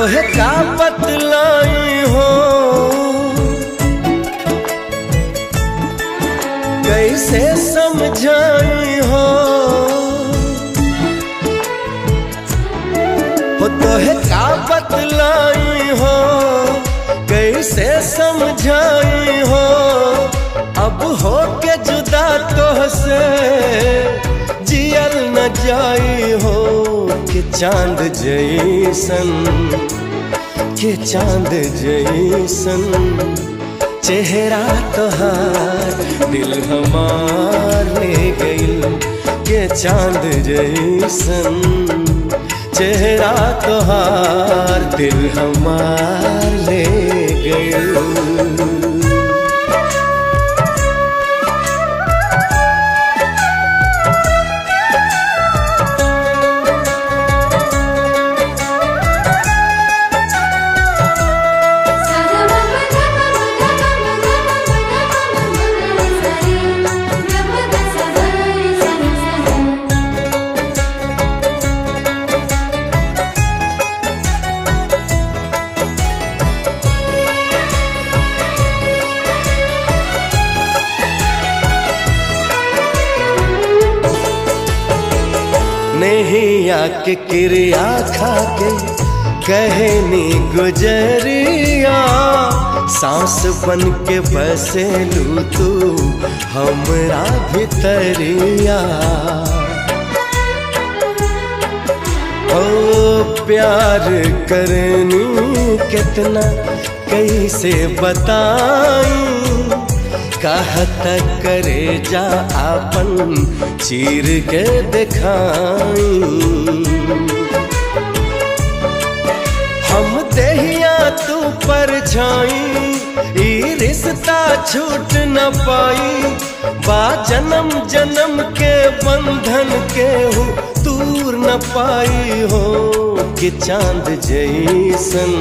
तोहे का बतलाई हो, कैसे समझाई हो तोहे का बतलाई हो, कैसे समझाई हो। अब हो के जुदा तोहसे जियल न जाई हो, के चांद जैसन, के चांद जैसन चेहरा तोहार दिल हमार ले गइल, के चांद जैसन चेहरा तोहार दिल हमार ले गइल। नैया के क्रिया खाके कहनी गुजरिया, सांस बन के बसेलू तू हमरा भितरिया। ओ प्यार करनी कितना कैसे बताई, कहत करे जा आपन चीर के दिखाई। हम देहिया तू परछाई, ई रिश्ता छूट न पाई। बा जन्म जन्म के बंधन के हो दूर न पाई हो, कि चांद जैसन,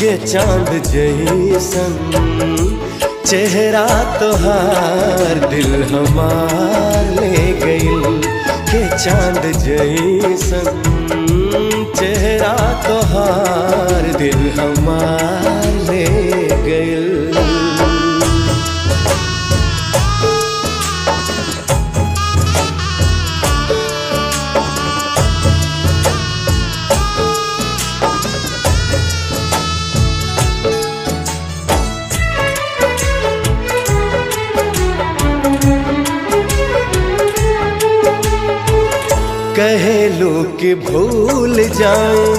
के चांद जैसन चेहरा तोहार दिल हमार ले गइल, के चांद जैसन चेहरा तोहार दिल हमार ले गइल। कहे लो कि भूल जाऊं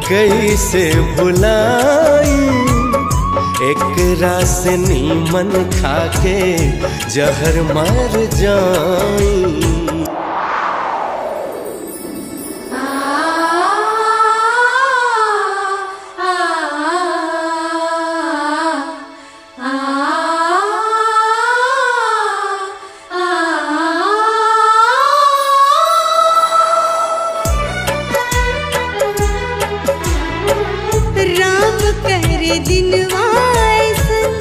कैसे भुलाई, एकरा से नीमन खाके जहर मर जाऊं। करे दिनवा ऐसन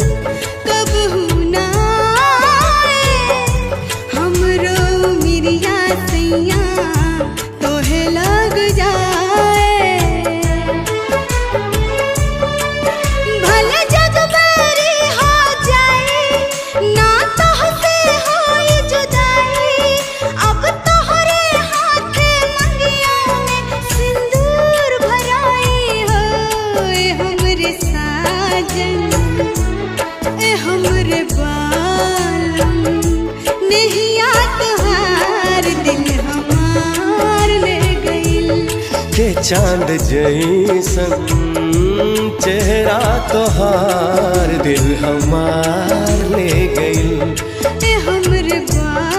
कबहू ना आए, हमरो मिरिया सैया तोहे लग जाए। भले जग मेरी हो जाए, ना तोहसे होई जुदाई। अब तोहरे हाथे मंगिया में सिंदूर भराई हो, हमरे साजन, हमरे बालम, नैया तोहार दिल हमार ले गइल, के चांद जैसन चेहरा तोहार दिल हमार ले गइल। हमरे बालम